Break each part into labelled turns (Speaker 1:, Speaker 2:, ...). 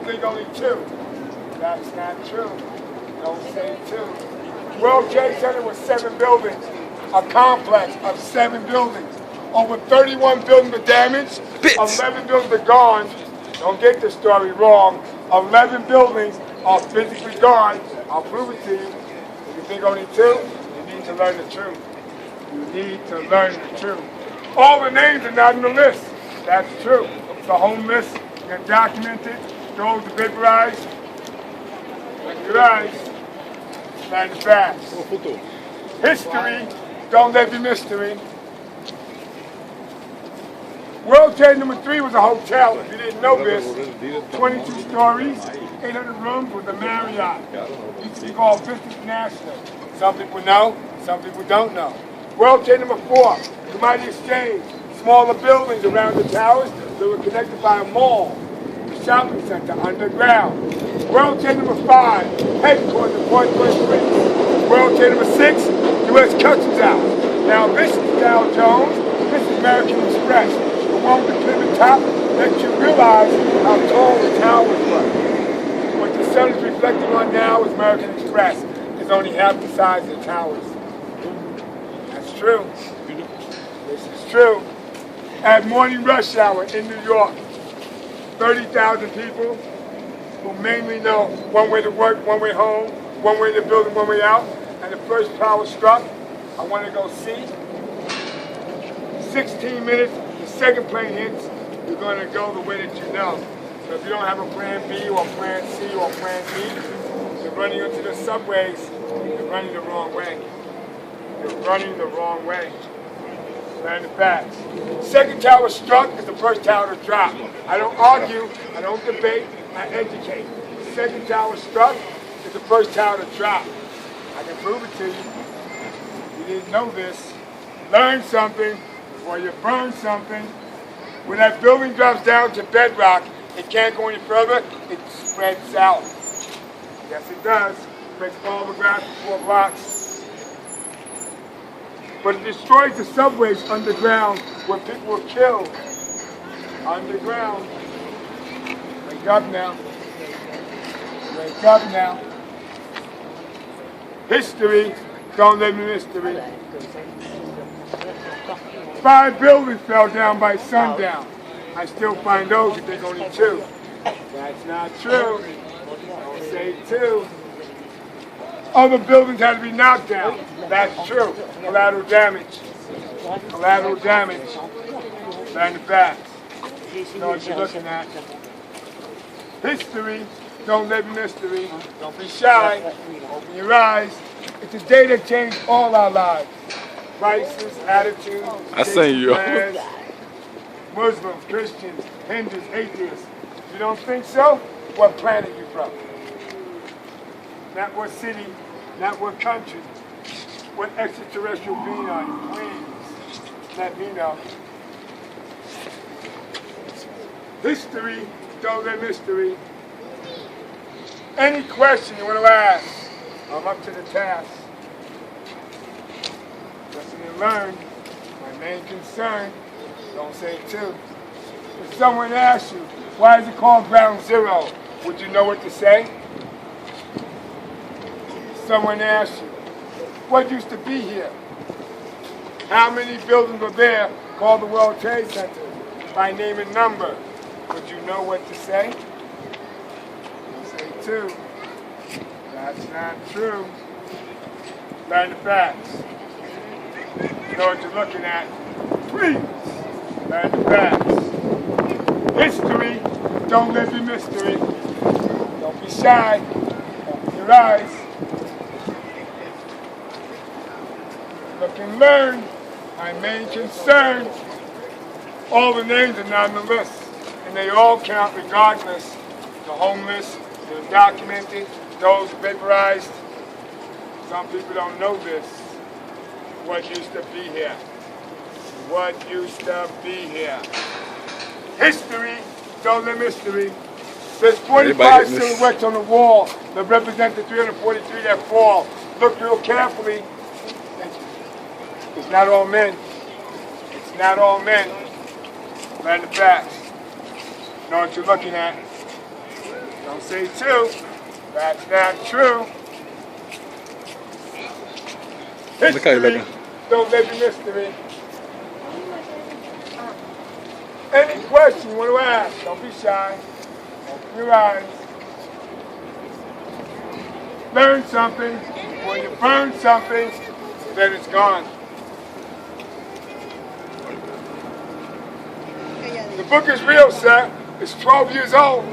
Speaker 1: think only two. That's not true. Don't say two. World Trade Center was 7 buildings. A complex of 7 buildings. Over 31 buildings were damaged. 11 buildings are gone. Don't get the story wrong. 11 buildings are physically gone. I'll prove it to you. If you think only 2, you need to learn the truth. You need to learn the truth. All the names are not on the list. That's true. The homeless, they're documented. Those are vaporized. Your eyes. Stand fast. History, don't let be mystery. World Trade number 3 was a hotel. If you didn't know this, 22 stories, 800 rooms with a Marriott. It used to be called Business National. Some people know, some people don't know. World Trade number 4, Commodity Exchange. Smaller buildings around the towers that were connected by a mall, a shopping center, underground. World Trade number 5, headquarters in Point Break. World Trade number 6, U.S. Customs House. Now this is Dow Jones, this is American Express. The one with the pivot top lets you realize how tall the towers were. What the sun is reflecting on now is American Express. It's only half the size of the towers. That's true. This is true. At morning rush hour in New York, 30,000 people who mainly know one way to work, one way home, one way in the building, one way out, and the first power struck. I want to go see. 16 minutes, the second plane hits, you're going to go the way that you know. So if you don't have a plan B or plan C or plan D, you're running into the subways, you're running the wrong way. You're running the wrong way. Learn the facts. Second tower struck is the first tower to drop. I don't argue, I don't debate, I educate. Second tower struck is the first tower to drop. I can prove it to you. You didn't know this. Learn something or you burn something. When that building drops down to bedrock, it can't go any further, it spreads out. Yes, it does. It breaks all the ground for 4 blocks. But it destroys the subways underground where people were killed. Underground. Wake up now. Wake up now. History, don't live in mystery. 5 buildings fell down by sundown. I still find those if there's only 2. That's not true. Don't say 2. Other buildings had to be knocked down. That's true. Collateral damage. Collateral damage. Learn the facts. Know what you're looking at. History, don't live in mystery. Don't be shy. Open your eyes. It's a day that changed all our lives. Prices, attitudes,
Speaker 2: I seen you.
Speaker 1: plans, Muslims, Christians, Hindus, atheists. You don't think so? What planet you from? Not what city, not what country. What extraterrestrial being are you? Please, let me know. History, don't let mystery. Any question you want to ask, I'm up to the task. Listen and learn. My main concern, don't say 2. If someone asks you, why is it called ground zero? Would you know what to say? Someone asks you, what used to be here? How many buildings were there called the World Trade Center? By name and number. Would you know what to say? You say 2. That's not true. Learn the facts. You know what you're looking at. Please, learn the facts. History, don't live in mystery. Don't be shy. Open your eyes. Look and learn. My main concern, all the names are not on the list. And they all count regardless. The homeless, the undocumented, those vaporized. Some people don't know this. What used to be here? What used to be here? History, don't let mystery. There's 45 silhouettes on the wall that represent the 343 that fall. Look real carefully. It's not all men. It's not all men. Learn the facts. Know what you're looking at. Don't say two. That's not true. History, don't live in mystery. Any question you want to ask, don't be shy. Open your eyes. Learn something. When you burn something, then it's gone. The book is real, sir. It's 12 years old.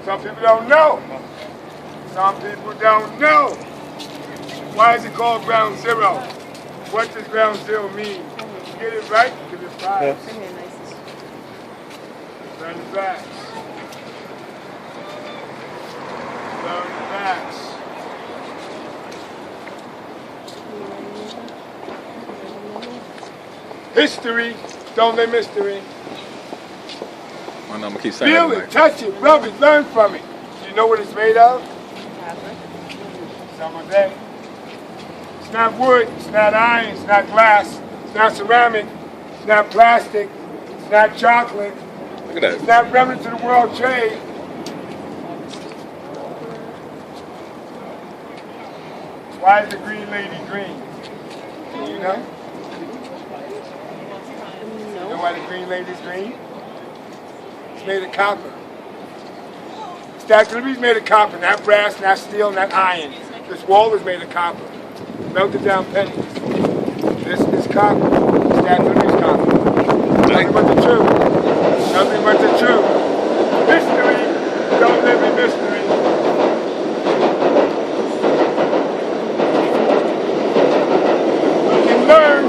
Speaker 1: Some people don't know. Some people don't know. Why is it called ground zero? What does ground zero mean? Get it right, give it five. Learn the facts. Learn the facts. History, don't let mystery.
Speaker 2: I'm gonna keep saying
Speaker 1: Feel it, touch it, rub it, learn from it. Do you know what it's made of? Some of that. It's not wood, it's not iron, it's not glass, it's not ceramic, it's not plastic, it's not chocolate.
Speaker 2: Look at that.
Speaker 1: It's not remnants of the World Trade. Why is the green lady green? Do you know? You know why the green lady's green? It's made of copper. Statue of Liberty is made of copper, not brass, not steel, not iron. This wall is made of copper. Melted down pennies. This is copper. Statue of Liberty is copper. Nothing but the truth. Nothing but the truth. History, don't live in mystery. You can learn,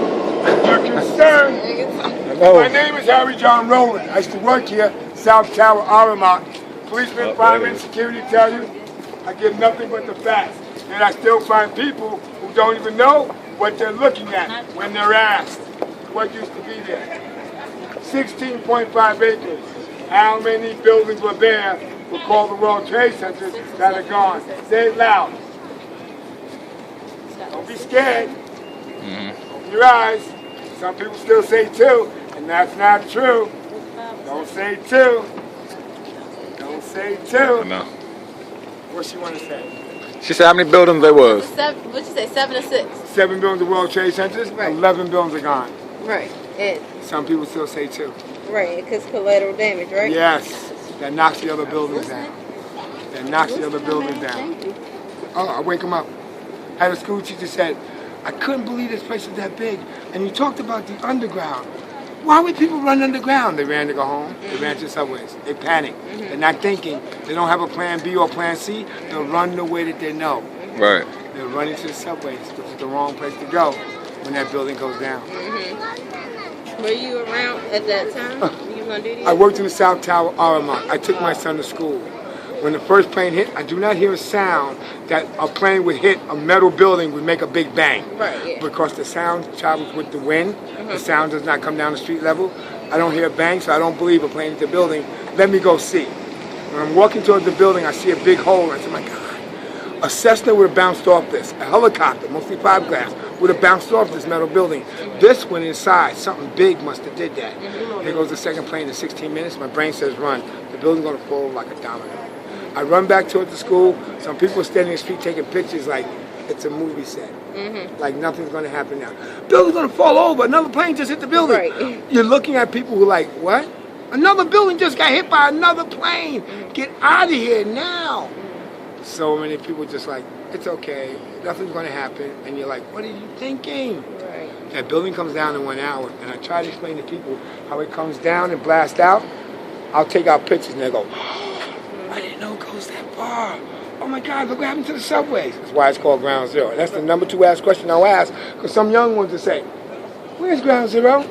Speaker 1: you're concerned. My name is John Roland. I used to work here, South Tower, Aramont. Policemen, firemen, security tell you, I give nothing but the facts. And I still find people who don't even know what they're looking at when they're asked what used to be there. 16.5 acres. How many buildings were there were called the World Trade Centers that are gone? Say it loud. Don't be scared. Open your eyes. Some people still say two, and that's not true. Don't say two. Don't say two.
Speaker 2: No.
Speaker 1: What she want to say?
Speaker 2: She said how many buildings there was?
Speaker 3: What'd you say, 7 or 6?
Speaker 1: 7 buildings of World Trade Centers,
Speaker 3: Right.
Speaker 1: 11 buildings are gone.
Speaker 3: Right.
Speaker 1: Some people still say 2.
Speaker 3: Right, because collateral damage, right?
Speaker 1: Yes, that knocks the other buildings down. That knocks the other buildings down. Oh, I wake them up. I had a school teacher said, I couldn't believe this place is that big. And you talked about the underground. Why would people run underground? They ran to go home. They ran to the subways. They panic. They're not thinking. They don't have a plan B or plan C. They'll run the way that they know.
Speaker 2: Right.
Speaker 1: They're running to the subways, which is the wrong place to go when that building goes down.
Speaker 3: Were you around at that time? You gonna do these?
Speaker 1: I worked in the South Tower, Aramont. I took my son to school. When the first plane hit, I do not hear a sound that a plane would hit a metal building would make a big bang.
Speaker 3: Right, yeah.
Speaker 1: Because the sound travels with the wind. The sound does not come down the street level. I don't hear a bang, so I don't believe a plane hit the building. Let me go see. When I'm walking towards the building, I see a big hole. I say, my God, a Cessna would have bounced off this. A helicopter, mostly fiberglass, would have bounced off this metal building. This went inside. Something big must have did that. Here goes the second plane in 16 minutes. My brain says run. The building's going to fall like a domino. I run back towards the school. Some people are standing in the street taking pictures like it's a movie set. Like nothing's going to happen now. Building's going to fall over. Another plane just hit the building.
Speaker 3: Right.
Speaker 1: You're looking at people who are like, what? Another building just got hit by another plane. Get out of here now. So many people just like, it's okay. Nothing's going to happen. And you're like, what are you thinking?
Speaker 3: Right.
Speaker 1: That building comes down in 1 hour. And I try to explain to people how it comes down and blasts out. I'll take out pictures and they go, I didn't know it goes that far. Oh my God, look what happened to the subways. That's why it's called ground zero. That's the number 2 asked question I'll ask, because some young ones will say, where's ground zero?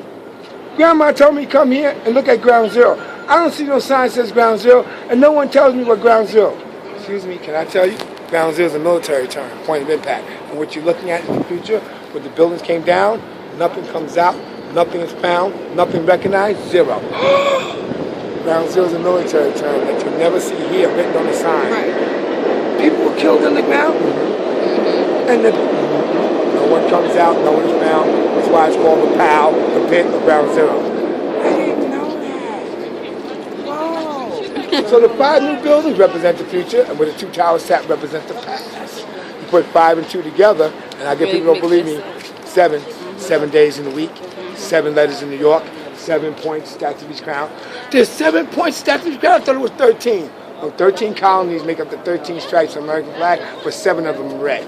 Speaker 1: Grandma told me come here and look at ground zero. I don't see no sign that says ground zero, and no one tells me what ground zero. Excuse me, can I tell you? Ground zero is a military term, point of impact. And what you're looking at in the future, when the buildings came down, nothing comes out, nothing is found, nothing recognized, zero. Ground zero is a military term that you never see here written on the sign.
Speaker 3: Right.
Speaker 1: People were killed underground, and no one comes out, no one is found. That's why it's called the POW, the pit of ground zero. I didn't know that. Whoa. So the 5 new buildings represent the future, and where the 2 towers sat represent the past. You put 5 and 2 together, and I get people don't believe me. 7 days in the week, 7 letters in New York, 7 points, Statue of Each Crown. There's 7 points, Statue of Each Crown. I thought it was 13. No, 13 colonies make up the 13 stripes of the American flag, but 7 of them are red.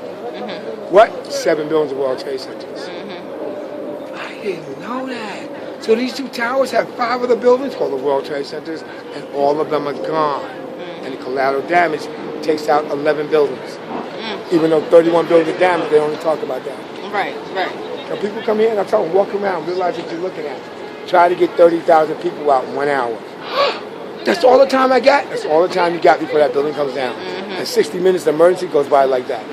Speaker 1: What? 7 buildings of World Trade Centers. I didn't know that. So these 2 towers have 5 other buildings called the World Trade Centers, and all of them are gone. And the collateral damage takes out 11 buildings. Even though 31 buildings are damaged, they only talk about that.
Speaker 3: Right.
Speaker 1: So people come here and I tell them, walk around, realize what you're looking at. Try to get 30,000 people out in 1 hour. That's all the time I got. That's all the time you got before that building comes down. And 60 minutes, the emergency goes by like that.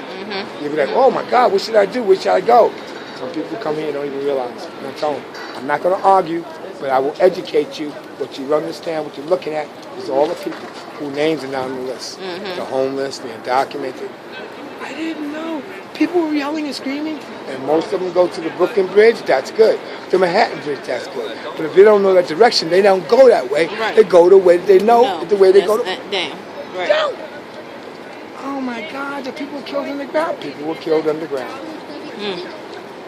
Speaker 1: You'll be like, oh my God, what should I do? Where should I go? Some people come here and don't even realize. And I tell them, I'm not going to argue, but I will educate you. What you understand, what you're looking at, is all the people whose names are not on the list. The homeless, the undocumented. I didn't know. People were yelling and screaming, and most of them go to the Brooklyn Bridge. That's good. The Manhattan Bridge. That's good. But if they don't know that direction, they don't go that way. They go the way they know. The way they go.
Speaker 3: Down. Right.
Speaker 1: Down. Oh my God! The people were killed underground. People were killed underground.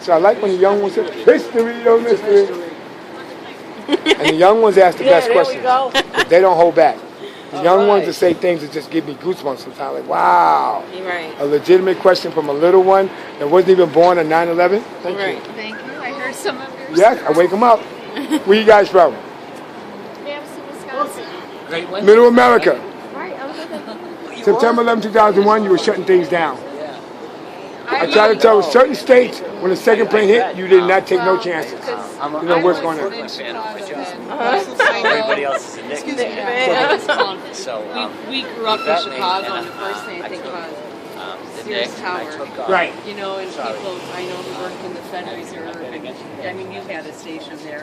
Speaker 1: So I like when the young ones say, "History, don't mystery," and the young ones ask the best questions. They don't hold back. The young ones that say things that just give me goosebumps sometimes. Like, wow.
Speaker 3: Right.
Speaker 1: A legitimate question from a little one that wasn't even born on 9/11. Thank you.
Speaker 4: Thank you. I heard some of yours.
Speaker 1: Yes, I wake them up. Where you guys from?
Speaker 4: Madison, Wisconsin.
Speaker 1: Middle America.
Speaker 4: Right. I'm
Speaker 1: September 11, 2001, you were shutting things down. I try to tell certain states when the second plane hit, you did not take no chances. You know what's going on.
Speaker 5: Everybody else is a Knicks fan. So
Speaker 6: We grew up in Chicago, and the first thing I think about is Sears Tower.
Speaker 1: Right.
Speaker 6: You know, and people I know who work in the Fed Reserve. I mean, you had a station there.